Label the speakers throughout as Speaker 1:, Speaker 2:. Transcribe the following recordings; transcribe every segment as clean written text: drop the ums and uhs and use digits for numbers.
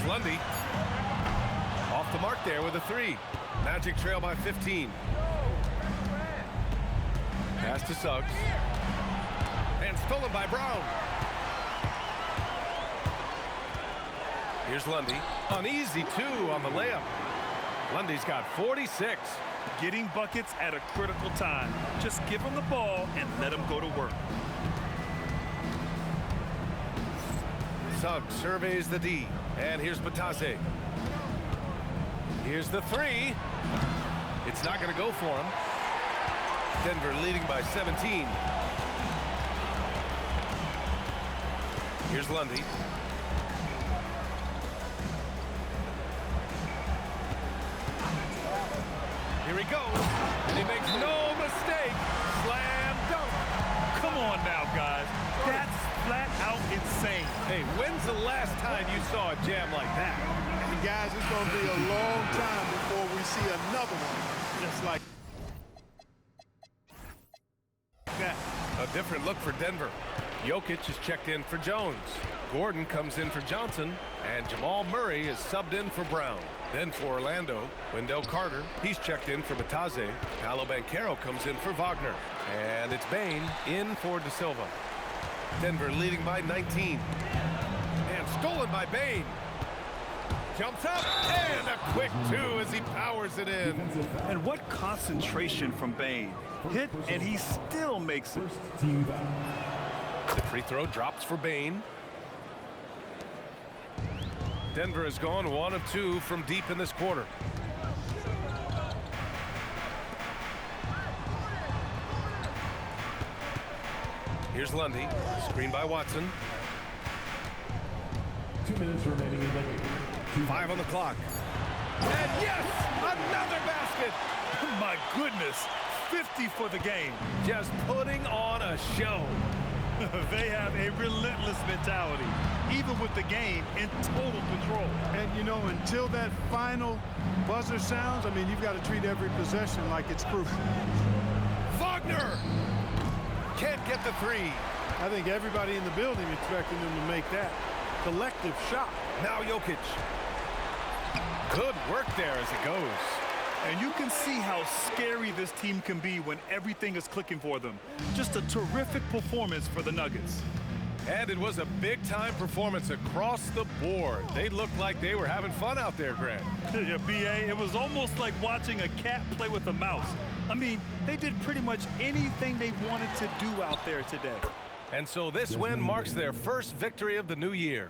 Speaker 1: Lundy. Off the mark there with a 3. Magic trail by 15. Pass to Suggs. And stolen by Brown. Here's Lundy. An easy 2 on the layup. Lundy's got 46.
Speaker 2: Getting buckets at a critical time. Just give him the ball and let him go to work.
Speaker 1: Suggs surveys the D. And here's Batase. Here's the 3. It's not going to go for him. Denver leading by 17. Here's Lundy. Here he goes. And he makes no mistake. Slam dunk.
Speaker 2: Come on now, guys. That's flat out insane.
Speaker 1: Hey, when's the last time you saw a jam like that?
Speaker 3: And guys, it's going to be a long time before we see another one just like that.
Speaker 1: A different look for Denver. Jokic is checked in for Jones. Gordon comes in for Johnson. And Jamal Murray is subbed in for Brown. Then for Orlando, Wendell Carter. He's checked in for Batase. Paolo Banchero comes in for Wagner. And it's Bane in for De Silva. Denver leading by 19. And stolen by Bane. Jumps up, and a quick 2 as he powers it in.
Speaker 2: And what concentration from Bane. Hit, and he still makes it.
Speaker 1: The free throw drops for Bane. Denver has gone 1 of 2 from deep in this quarter. Here's Lundy. Screen by Watson.
Speaker 4: 2 minutes remaining in the game.
Speaker 1: 5 on the clock. And yes! Another basket!
Speaker 2: My goodness. 50 for the game.
Speaker 1: Just putting on a show.
Speaker 2: They have a relentless mentality, even with the game in total control.
Speaker 3: And, you know, until that final buzzer sounds, I mean, you've got to treat every possession like it's crucial.
Speaker 1: Wagner! Can't get the 3.
Speaker 3: I think everybody in the building expecting them to make that collective shot.
Speaker 1: Now Jokic. Good work there as it goes.
Speaker 2: And you can see how scary this team can be when everything is clicking for them. Just a terrific performance for the Nuggets.
Speaker 1: And it was a big-time performance across the board. They looked like they were having fun out there, Grant.
Speaker 2: Yeah, B.A., it was almost like watching a cat play with a mouse. I mean, they did pretty much anything they wanted to do out there today.
Speaker 1: And so this win marks their first victory of the new year.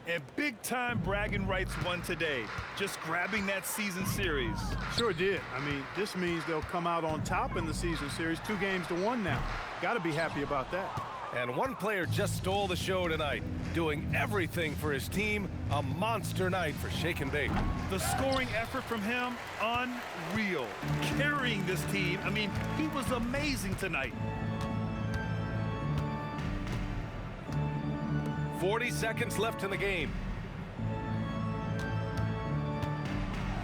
Speaker 2: And big-time bragging rights won today, just grabbing that season series.
Speaker 3: Sure did. I mean, this means they'll come out on top in the season series, 2 games to 1 now. Got to be happy about that.
Speaker 1: And one player just stole the show tonight, doing everything for his team. A monster night for Shake and Bake.
Speaker 2: The scoring effort from him, unreal. Carrying this team, I mean, he was amazing tonight.
Speaker 1: 40 seconds left in the game.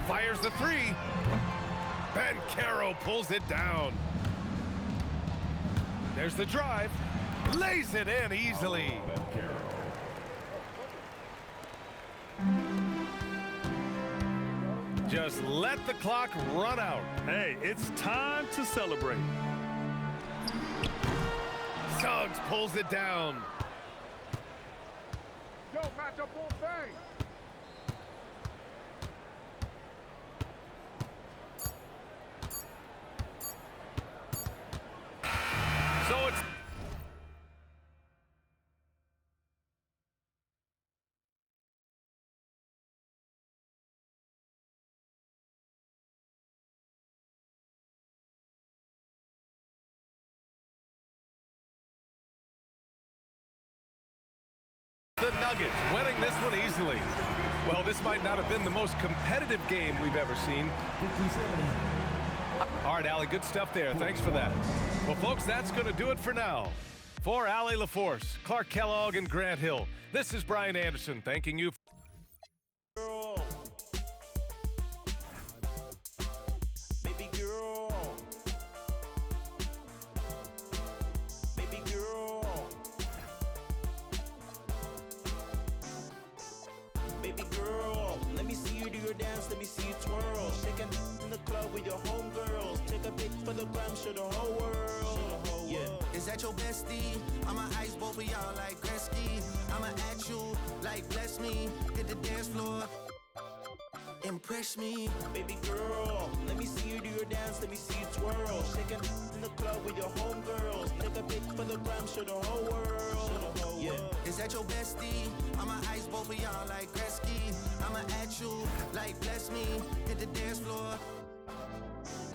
Speaker 1: Fires the 3. Banchero pulls it down. There's the drive. Lays it in easily. Just let the clock run out.
Speaker 2: Hey, it's time to celebrate.
Speaker 1: Suggs pulls it down.
Speaker 3: Yo, match up on thing.
Speaker 1: So it's the Nuggets winning this one easily. Well, this might not have been the most competitive game we've ever seen. All right, Allie, good stuff there. Thanks for that. Well, folks, that's going to do it for now. For Allie LaForce, Clark Kellogg, and Grant Hill, this is Brian Anderson thanking you.
Speaker 5: Baby girl. Let me see you do your dance, let me see you twirl. Shaking in the club with your homegirls. Take a pic for the gram, show the whole world. Yeah.
Speaker 6: Is that your bestie? I'ma ice both of y'all like Gretzky. I'ma at you like bless me. Hit the dance floor. Impress me.
Speaker 5: Baby girl, let me see you do your dance, let me see you twirl. Shaking in the club with your homegirls. Take a pic for the gram, show the whole world. Yeah.
Speaker 6: Is that your bestie? I'ma ice both of y'all like Gretzky. I'ma at you like bless me. Hit the dance floor.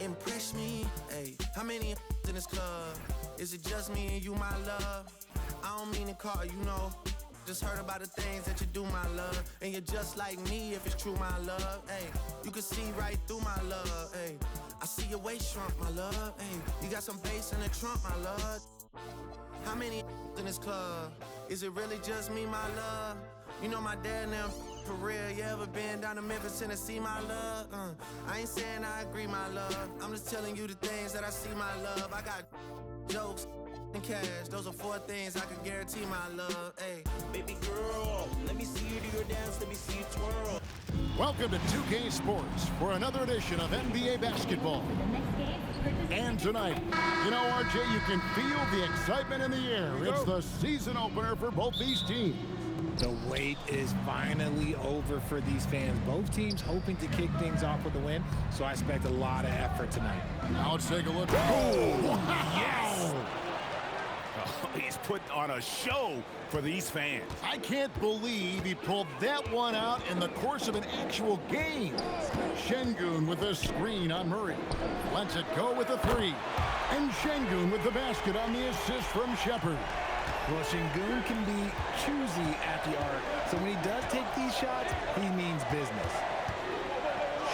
Speaker 6: Impress me. Hey, how many in this club? Is it just me and you, my love? I don't mean to call you, know. Just heard about the things that you do, my love. And you're just like me if it's true, my love. Hey, you can see right through my love. Hey, I see your waist shrunk, my love. Hey, you got some bass in the trunk, my love. How many in this club? Is it really just me, my love? You know my dad now, for real. You ever been down to Memphis, Tennessee, my love? I ain't saying I agree, my love. I'm just telling you the things that I see, my love. I got jokes and cash. Those are 4 things I can guarantee, my love. Hey,
Speaker 5: baby girl, let me see you do your dance, let me see you twirl.
Speaker 7: Welcome to 2K Sports for another edition of NBA basketball. And tonight, you know, RJ, you can feel the excitement in the air. It's the season opener for both these teams.
Speaker 8: The wait is finally over for these fans. Both teams hoping to kick things off with a win, so I expect a lot of effort tonight.
Speaker 7: Now let's take a look. Oh,
Speaker 2: Yes! Oh, he's putting on a show for these fans.
Speaker 7: I can't believe he pulled that one out in the course of an actual game. Şengün with a screen on Murray. Lets it go with a 3. And Şengün with the basket on the assist from Shepherd.
Speaker 8: Well, Şengün can be choosy at the arc, so when he does take these shots, he means business.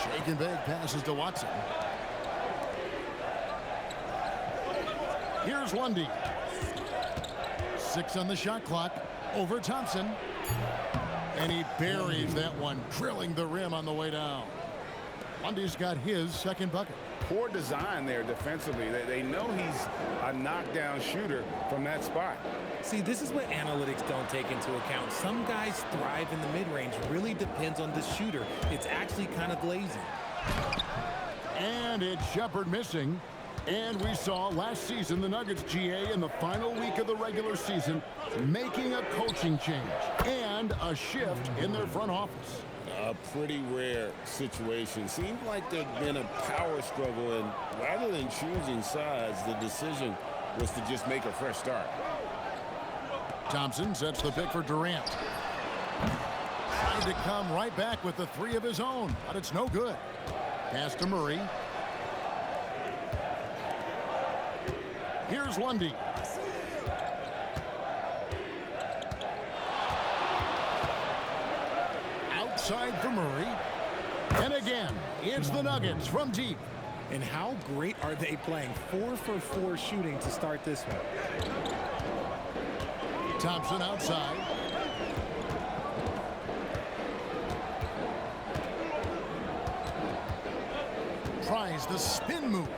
Speaker 7: Shake and bake passes to Watson. Here's Lundy. 6 on the shot clock. Over Thompson. And he buries that one, drilling the rim on the way down. Lundy's got his second bucket.
Speaker 9: Poor design there defensively. They know he's a knockdown shooter from that spot.
Speaker 8: See, this is what analytics don't take into account. Some guys thrive in the mid-range. Really depends on the shooter. It's actually kind of lazy.
Speaker 7: And it's Shepherd missing. And we saw last season the Nuggets GA in the final week of the regular season making a coaching change and a shift in their front office.
Speaker 9: A pretty rare situation. Seemed like there'd been a power struggle, and rather than choosing sides, the decision was to just make a fresh start.
Speaker 7: Thompson sets the pick for Durant. Trying to come right back with the 3 of his own, but it's no good. Pass to Murray. Here's Lundy. Outside for Murray. And again, it's the Nuggets from deep.
Speaker 8: And how great are they playing? 4 for 4 shooting to start this one.
Speaker 7: Thompson outside. Tries the spin move.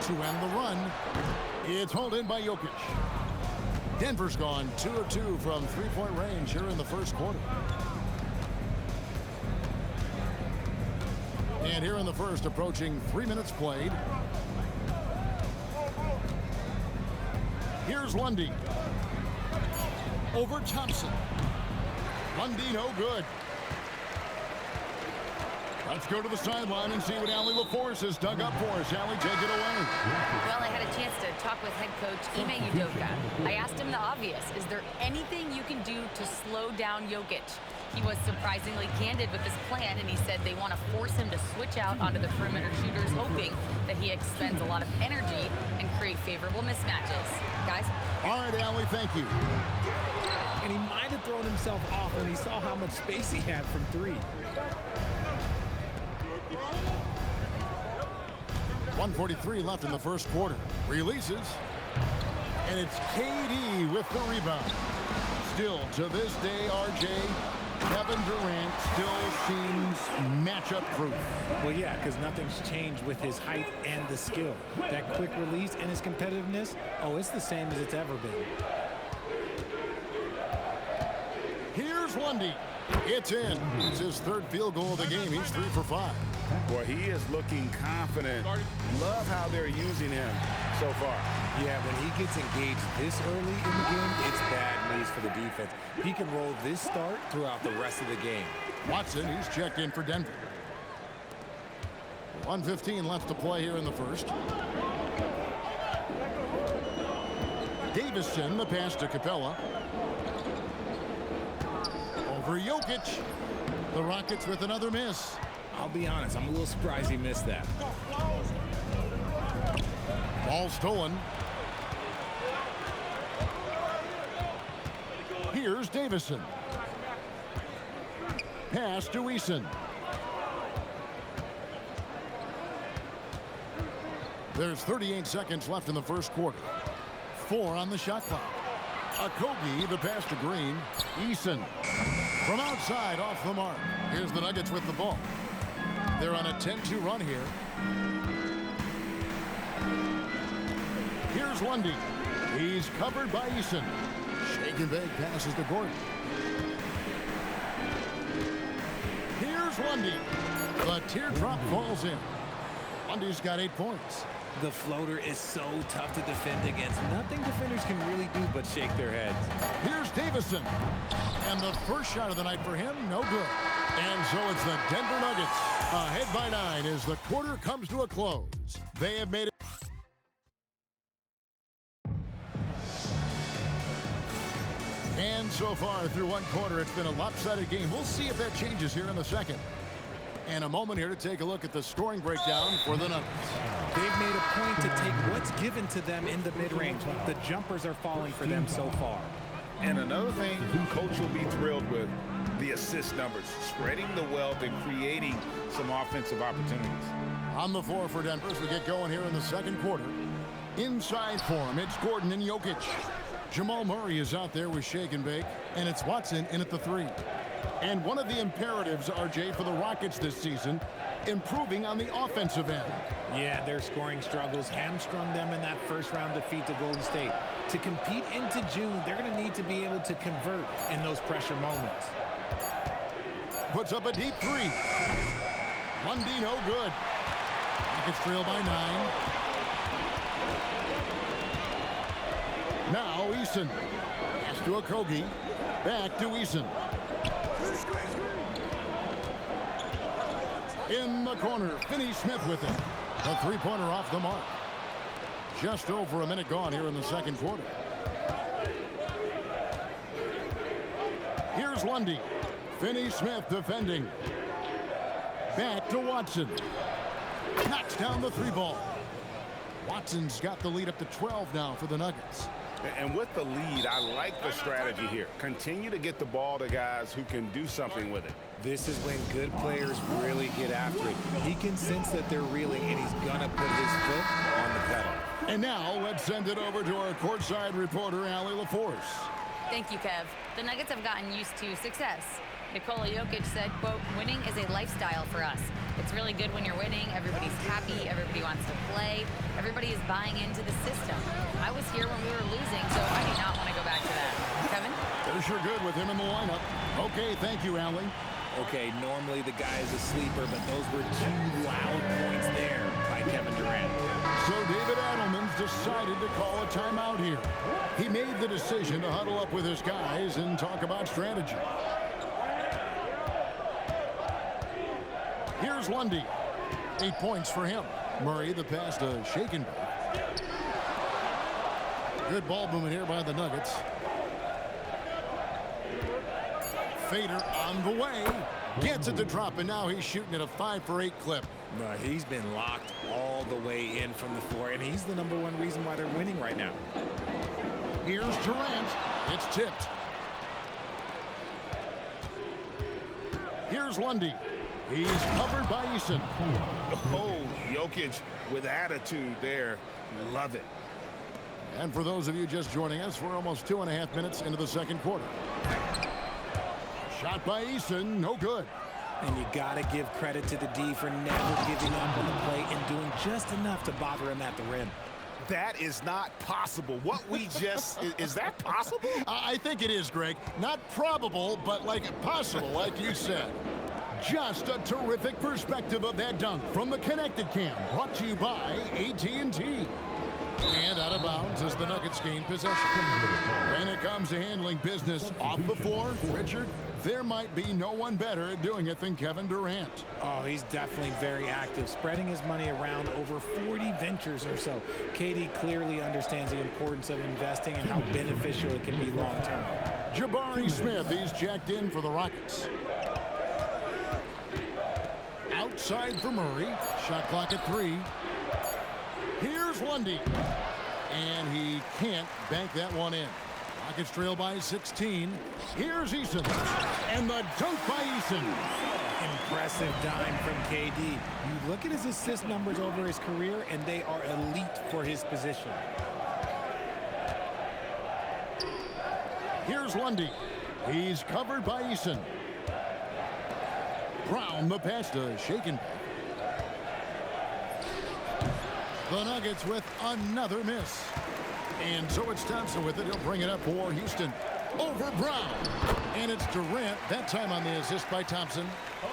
Speaker 7: To end the run, it's hauled in by Jokic. Denver's gone 2 of 2 from three-point range here in the first quarter. And here in the first, approaching 3 minutes played. Here's Lundy. Over Thompson. Lundy no good. Let's go to the sideline and see what Allie LaForce has dug up for us. Allie, take it away.
Speaker 10: Well, I had a chance to talk with head coach Ime Udoka. I asked him the obvious. Is there anything you can do to slow down Jokic? He was surprisingly candid with his plan, and he said they want to force him to switch out onto the perimeter shooters, hoping that he expends a lot of energy and create favorable mismatches. Guys?
Speaker 7: All right, Allie, thank you.
Speaker 8: And he might have thrown himself off when he saw how much space he had from 3.
Speaker 7: 1:43 left in the first quarter. Releases. And it's KD with the rebound. Still, to this day, RJ, Kevin Durant still seems matchup proof.
Speaker 8: Well, yeah, because nothing's changed with his height and the skill. That quick release and his competitiveness, oh, it's the same as it's ever been.
Speaker 7: Here's Lundy. It's in. It's his third field goal of the game. He's 3 for 5.
Speaker 9: Boy, he is looking confident. Love how they're using him so far.
Speaker 8: Yeah, when he gets engaged this early in the game, it's bad news for the defense. He can roll this start throughout the rest of the game.
Speaker 7: Watson, he's checked in for Denver. 1:15 left to play here in the first. Davison, the pass to Capella. Over Jokic. The Rockets with another miss.
Speaker 8: I'll be honest, I'm a little surprised he missed that.
Speaker 7: Ball stolen. Here's Davison. Pass to Eason. There's 38 seconds left in the first quarter. 4 on the shot clock. Okogie, the pass to Green. Eason. From outside, off the mark. Here's the Nuggets with the ball. They're on a 10-2 run here. Here's Lundy. He's covered by Eason. Shake and bake passes to Gordon. Here's Lundy. The teardrop falls in. Lundy's got 8 points.
Speaker 8: The floater is so tough to defend against. Nothing defenders can really do but shake their heads.
Speaker 7: Here's Davison. And the first shot of the night for him, no good. And so it's the Denver Nuggets ahead by 9 as the quarter comes to a close. They have made it. And so far through one quarter, it's been a lopsided game. We'll see if that changes here in the second. And a moment here to take a look at the scoring breakdown for the Nuggets.
Speaker 8: They've made a point to take what's given to them in the mid-range. The jumpers are falling for them so far.
Speaker 9: And another thing Coach will be thrilled with, the assist numbers, spreading the wealth and creating some offensive opportunities.
Speaker 7: On the floor for Denver as we get going here in the second quarter. Inside form, it's Gordon and Jokic. Jamal Murray is out there with shake and bake, and it's Watson in at the 3. And one of the imperatives, RJ, for the Rockets this season, improving on the offensive end.
Speaker 8: Yeah, their scoring struggles hamstrung them in that first-round defeat to Golden State. To compete into June, they're going to need to be able to convert in those pressure moments.
Speaker 7: Puts up a deep 3. Lundy, no good. Rockets trail by 9. Now Eason. Pass to Okogie. Back to Eason. In the corner, Finney-Smith with it. A three-pointer off the mark. Just over a minute gone here in the second quarter. Here's Lundy. Finney-Smith defending. Back to Watson. Knocks down the 3 ball. Watson's got the lead up to 12 now for the Nuggets.
Speaker 9: And with the lead, I like the strategy here. Continue to get the ball to guys who can do something with it.
Speaker 8: This is when good players really get after it. He can sense that they're reeling, and he's going to put his foot on the pedal.
Speaker 7: And now let's send it over to our courtside reporter, Allie LaForce.
Speaker 10: Thank you, Kev. The Nuggets have gotten used to success. Nikola Jokic said, quote, winning is a lifestyle for us. It's really good when you're winning. Everybody's happy. Everybody wants to play. Everybody is buying into the system. I was here when we were losing, so I do not want to go back to that. Kevin?
Speaker 7: They're sure good with him in the lineup. Okay, thank you, Allie.
Speaker 8: Okay, normally the guy is a sleeper, but those were 2 loud points there by Kevin Durant.
Speaker 7: So David Adelman's decided to call a timeout here. He made the decision to huddle up with his guys and talk about strategy. Here's Lundy. 8 points for him. Murray, the pass to shake and bake. Good ball movement here by the Nuggets. Fader on the way. Gets it to drop, and now he's shooting at a 5 for 8 clip.
Speaker 8: No, he's been locked all the way in from the floor, and he's the #1 reason why they're winning right now.
Speaker 7: Here's Durant. It's tipped. Here's Lundy. He's covered by Eason.
Speaker 9: Oh, Jokic with attitude there. Love it.
Speaker 7: And for those of you just joining us, we're almost 2.5 minutes into the second quarter. Shot by Eason, no good.
Speaker 8: And you got to give credit to the D for never giving up on the play and doing just enough to bother him at the rim.
Speaker 11: That is not possible. What we just, is that possible?
Speaker 7: I think it is, Greg. Not probable, but like possible, like you said. Just a terrific perspective of that dunk from the Connected Cam, brought to you by AT&T. And out of bounds as the Nuggets gain possession. When it comes to handling business off the floor, Richard, there might be no one better at doing it than Kevin Durant.
Speaker 8: Oh, he's definitely very active, spreading his money around over 40 ventures or so. KD clearly understands the importance of investing and how beneficial it can be long term.
Speaker 7: Jabari Smith, he's checked in for the Rockets. Outside for Murray. Shot clock at 3. Here's Lundy. And he can't bank that one in. Rockets trail by 16. Here's Eason. And the dunk by Eason.
Speaker 8: Impressive dime from KD. You look at his assist numbers over his career, and they are elite for his position.
Speaker 7: Here's Lundy. He's covered by Eason. Brown, the pass to Shaken. The Nuggets with another miss. And so it's Thompson with it. He'll bring it up for Houston. Over Brown. And it's Durant, that time on the assist by Thompson.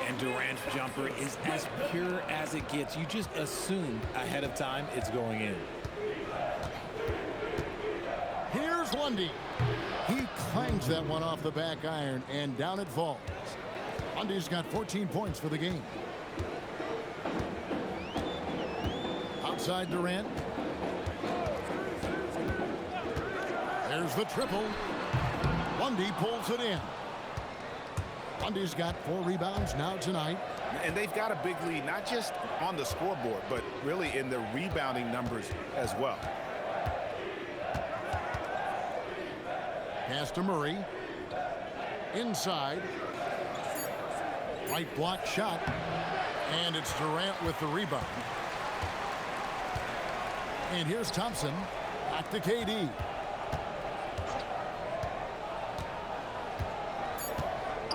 Speaker 8: And Durant's jumper is as pure as it gets. You just assume ahead of time it's going in.
Speaker 7: Here's Lundy. He clangs that one off the back iron, and down it falls. Lundy's got 14 points for the game. Outside Durant. There's the triple. Lundy pulls it in. Lundy's got 4 rebounds now tonight.
Speaker 11: And they've got a big lead, not just on the scoreboard, but really in the rebounding numbers as well.
Speaker 7: Pass to Murray. Inside. Right block shot. And it's Durant with the rebound. And here's Thompson. Back to KD.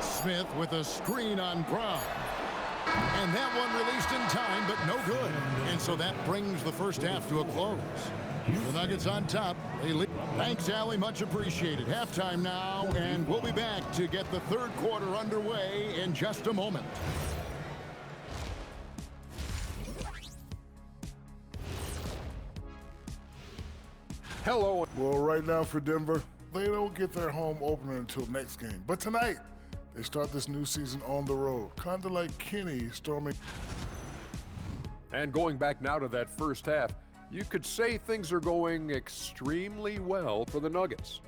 Speaker 7: Smith with a screen on Brown. And that one released in time, but no good. And so that brings the first half to a close. The Nuggets on top. They lead. Thanks, Allie. Much appreciated. Halftime now, and we'll be back to get the third quarter underway in just a moment.
Speaker 12: Hello. Well, right now for Denver, they don't get their home opener until next game. But tonight, they start this new season on the road, kind of like Kenny storming.
Speaker 13: And going back now to that first half, you could say things are going extremely well for the Nuggets.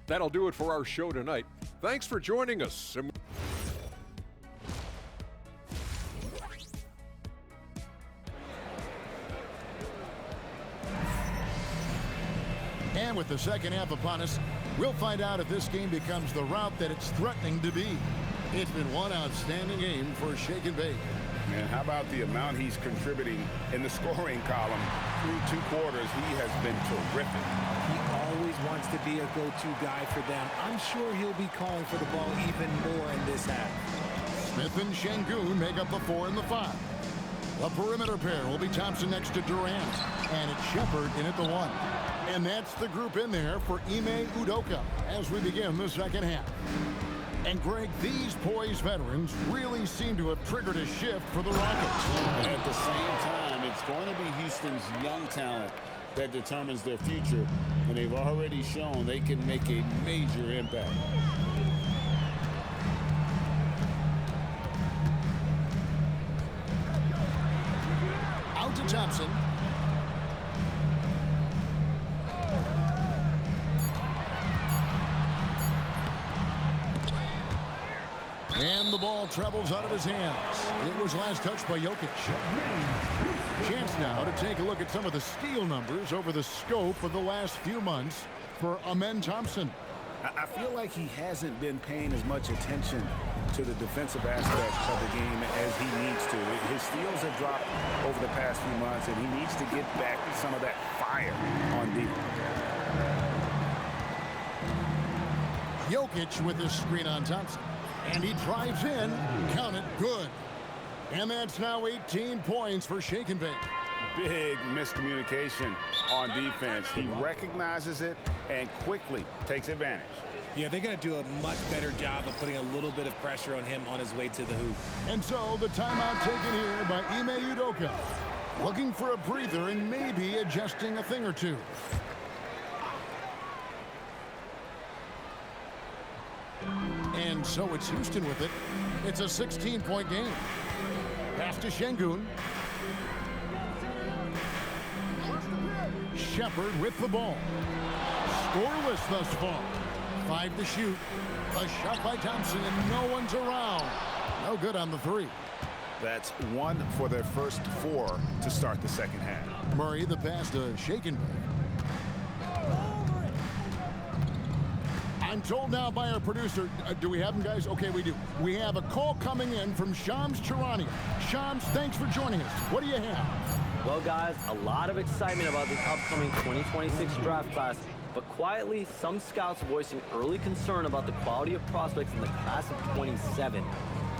Speaker 13: That'll do it for our show tonight. Thanks for joining us.
Speaker 7: And with the second half upon us, we'll find out if this game becomes the route that it's threatening to be. It's been one outstanding game for Shaken Bake.
Speaker 9: And how about the amount he's contributing in the scoring column through 2 quarters? He has been terrific.
Speaker 8: He always wants to be a go-to guy for them. I'm sure he'll be calling for the ball even more in this half.
Speaker 7: Smith and Şengün make up the 4 and the 5. The perimeter pair will be Thompson next to Durant. And it's Shepherd in at the 1. And that's the group in there for Ime Udoka as we begin the second half. And Greg, these poised veterans really seem to have triggered a shift for the Rockets.
Speaker 9: At the same time, it's going to be Houston's young talent that determines their future, and they've already shown they can make a major impact.
Speaker 7: Out to Thompson. And the ball travels out of his hands. It was last touched by Jokic. Chance now to take a look at some of the steal numbers over the scope of the last few months for Amen Thompson.
Speaker 11: I feel like he hasn't been paying as much attention to the defensive aspect of the game as he needs to. His steals have dropped over the past few months, and he needs to get back some of that fire on D.
Speaker 7: Jokic with his screen on Thompson. And he drives in. Count it. Good. And that's now 18 points for Shaken Bake.
Speaker 11: Big miscommunication on defense. He recognizes it and quickly takes advantage.
Speaker 8: Yeah, they're going to do a much better job of putting a little bit of pressure on him on his way to the hoop.
Speaker 7: And so the timeout taken here by Ime Udoka. Looking for a breather and maybe adjusting a thing or two. And so it's Houston with it. It's a 16-point game. Pass to Şengün. Shepherd with the ball. Scoreless thus far. 5 to shoot. A shot by Thompson and no one's around. No good on the 3.
Speaker 11: That's 1 for their first 4 to start the second half.
Speaker 7: Murray the pass to Şengün. I'm told now by our producer, do we have him, guys? Okay, we do. We have a call coming in from Shams Charania. Shams, thanks for joining us. What do you have?
Speaker 14: Well, guys, a lot of excitement about the upcoming 2026 draft class, but quietly, some scouts voicing early concern about the quality of prospects in the class of 27.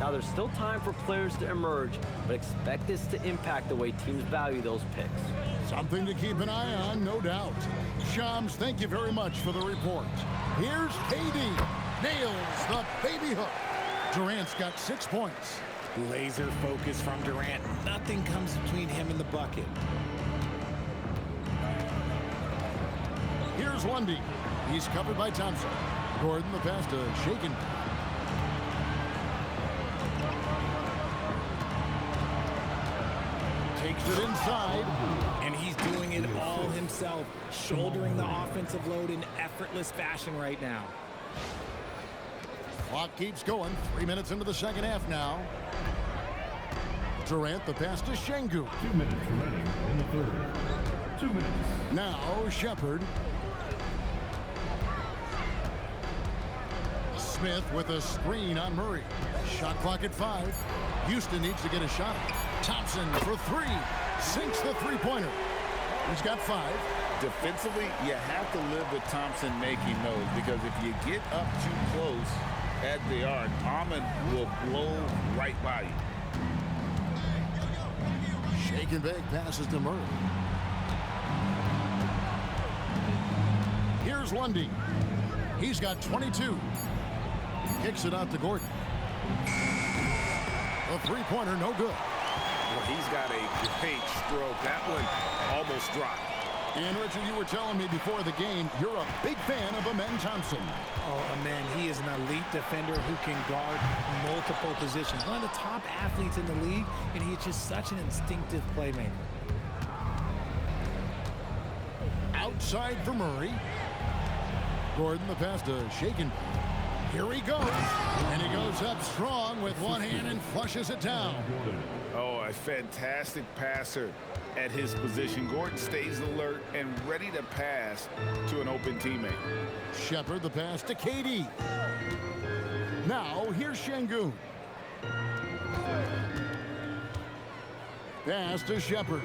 Speaker 14: Now, there's still time for players to emerge, but expect this to impact the way teams value those picks.
Speaker 7: Something to keep an eye on, no doubt. Shams, thank you very much for the report. Here's KD. Nails the baby hook. Durant's got 6 points.
Speaker 8: Laser focus from Durant. Nothing comes between him and the bucket.
Speaker 7: Here's Lundy. He's covered by Thompson. Gordon the pass to Şengün. Takes it inside.
Speaker 8: And he's doing it all himself, shouldering the offensive load in effortless fashion right now.
Speaker 7: Clock keeps going. 3 minutes into the second half now. Durant the pass to Şengün.
Speaker 4: 2 minutes remaining in the third. 2 minutes.
Speaker 7: Now Shepherd. Smith with a screen on Murray. Shot clock at 5. Houston needs to get a shot. Thompson for 3. Sinks the three-pointer. He's got 5.
Speaker 11: Defensively, you have to live with Thompson making those, because if you get up too close at the arc, Ahmed will blow right by you.
Speaker 7: Shake and bake passes to Murray. Here's Lundy. He's got 22. Kicks it out to Gordon. A three-pointer, no good.
Speaker 11: Well, he's got a great stroke. That one almost dropped.
Speaker 7: And Richard, you were telling me before the game, you're a big fan of Amen Thompson.
Speaker 8: Oh, Amen, he is an elite defender who can guard multiple positions. One of the top athletes in the league, and he's just such an instinctive playmaker.
Speaker 7: Outside for Murray. Gordon the pass to Şengün. Here he goes. And he goes up strong with one hand and flushes it down.
Speaker 11: Oh, a fantastic passer at his position. Gordon stays alert and ready to pass to an open teammate.
Speaker 7: Shepherd the pass to KD. Now here's Şengün. Pass to Shepherd.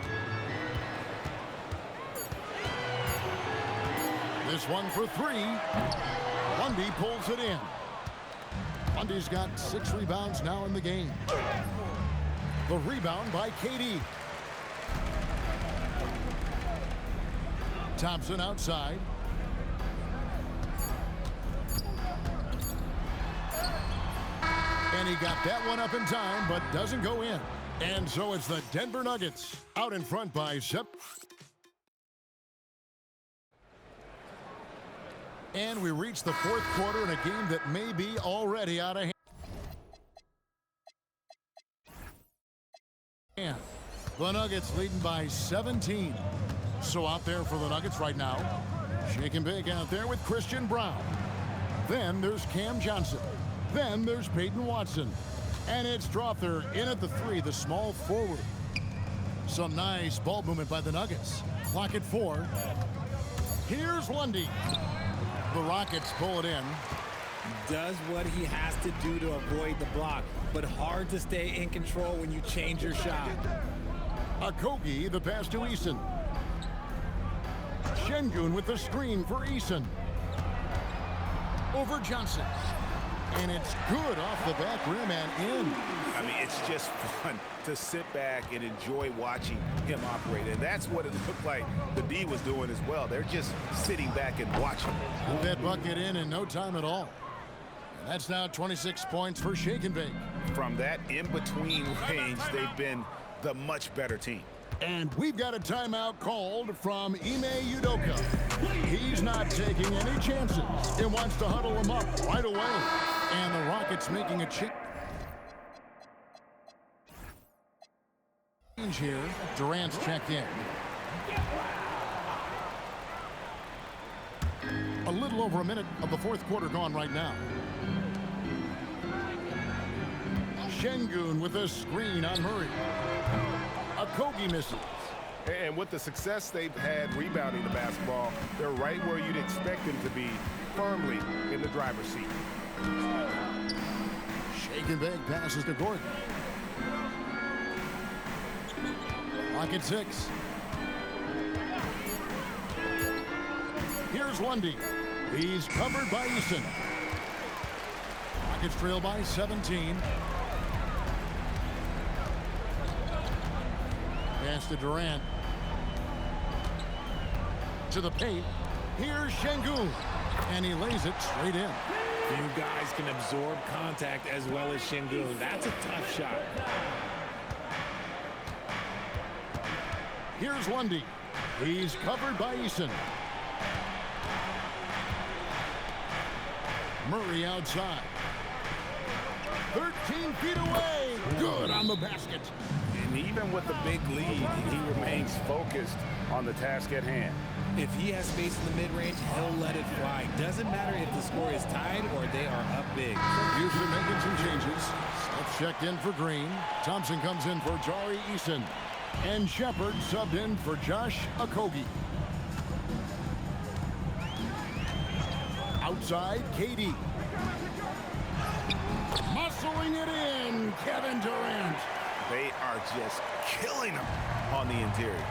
Speaker 7: This one for 3. Lundy pulls it in. Lundy's got 6 rebounds now in the game. The rebound by KD. Thompson outside. And he got that one up in time, but doesn't go in. And so it's the Denver Nuggets out in front by 7. And we reach the fourth quarter in a game that may be already out of hand. The Nuggets leading by 17. So out there for the Nuggets right now. Shake and bake out there with Christian Braun. Then there's Cam Johnson. Then there's Peyton Watson. And it's Strawther in at the 3, the small forward. Some nice ball movement by the Nuggets. Clock at 4. Here's Lundy. The Rockets pull it in.
Speaker 8: Does what he has to do to avoid the block, but hard to stay in control when you change your shot.
Speaker 7: Okogie, the pass to Eason. Şengün with the screen for Eason. Over Johnson. And it's good off the back rim and in.
Speaker 11: I mean, it's just fun to sit back and enjoy watching him operate. And that's what it looked like the D was doing as well. They're just sitting back and watching.
Speaker 7: Put that bucket in no time at all. And that's now 26 points for Shake and Bake.
Speaker 11: From that in-between range, they've been the much better team.
Speaker 7: And we've got a timeout called from Ime Udoka. He's not taking any chances and wants to huddle him up right away. And the Rockets making a change here. Durant's checked in. A little over a minute of the fourth quarter gone right now. Şengün with a screen on Murray. Okogie misses.
Speaker 9: And with the success they've had rebounding the basketball, they're right where you'd expect them to be, firmly in the driver's seat.
Speaker 7: Shake and Bake passes to Gordon. Lock at 6. Here's Lundy. He's covered by Eason. Rockets trail by 17. Pass to Durant. To the paint. Here's Şengün. And he lays it straight in.
Speaker 8: You guys can absorb contact as well as Şengün. That's a tough shot.
Speaker 7: Here's Lundy. He's covered by Eason. Murray outside. 13 feet away. Good on the basket.
Speaker 11: And even with the big lead, he remains focused on the task at hand.
Speaker 8: If he has space in the mid-range, he'll let it fly. Doesn't matter if the score is tied or they are up big.
Speaker 7: Houston making some changes. Smith checked in for Green. Thompson comes in for Jari Eason. And Shepard subbed in for Josh Okogie. Outside, KD. Muscling it in, Kevin Durant.
Speaker 11: They are just killing him on the interior.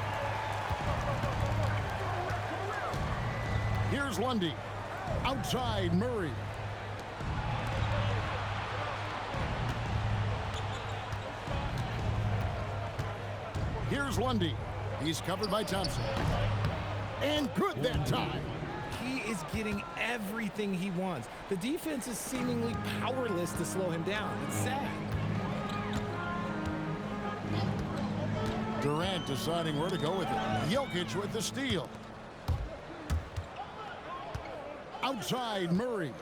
Speaker 7: Here's Lundy. Outside, Murray. Here's Lundy. He's covered by Thompson. And good that time.
Speaker 8: He is getting everything he wants. The defense is seemingly powerless to slow him down. It's sad.
Speaker 7: Durant deciding where to go with it. Jokic with the steal. Outside, Murray.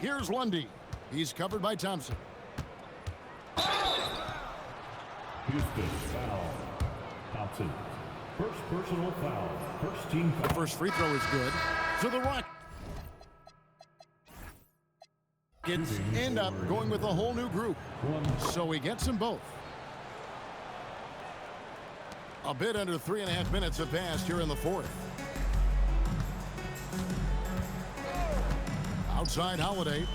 Speaker 7: Here's Lundy. He's covered by Thompson.
Speaker 4: Houston foul. Thompson. First personal foul. First team foul.
Speaker 7: The first free throw is good. To the Rockets. End up going with a whole new group. So he gets them both. A bit under 3.5 minutes have passed here in the fourth. Outside Holiday.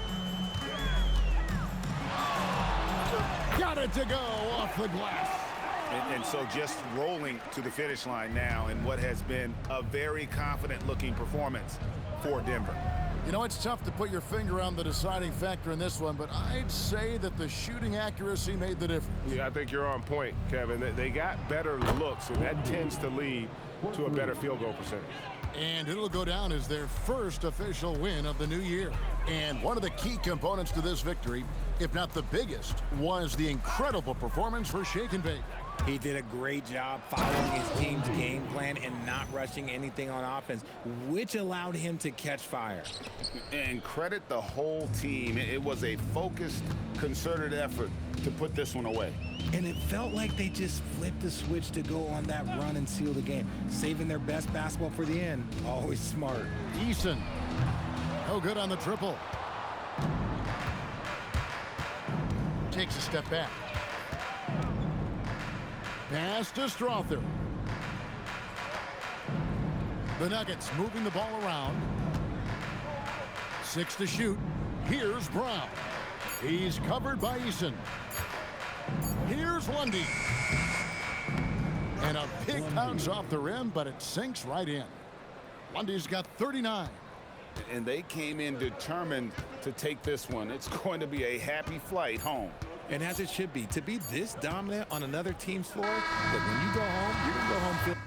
Speaker 7: Got it to go off the glass.
Speaker 11: And so just rolling to the finish line now in what has been a very confident-looking performance for Denver.
Speaker 7: You know, it's tough to put your finger on the deciding factor in this one, but I'd say that the shooting accuracy made the difference.
Speaker 9: Yeah, I think you're on point, Kevin. They got better looks, and that tends to lead to a better field goal percentage.
Speaker 7: And it'll go down as their first official win of the new year. And one of the key components to this victory, if not the biggest, was the incredible performance for Shake and Bake.
Speaker 8: He did a great job following his team's game plan and not rushing anything on offense, which allowed him to catch fire.
Speaker 11: And credit the whole team. It was a focused, concerted effort to put this one away.
Speaker 8: And it felt like they just flipped the switch to go on that run and seal the game, saving their best basketball for the end. Always smart.
Speaker 7: Eason. No good on the triple. Takes a step back. Pass to Strother. The Nuggets moving the ball around. 6 to shoot. Here's Brown. He's covered by Eason. Here's Lundy. And a big bounce off the rim, but it sinks right in. Lundy's got 39.
Speaker 9: And they came in determined to take this one. It's going to be a happy flight home.
Speaker 8: And as it should be, to be this dominant on another team's floor, that when you go home, you're going to go home feeling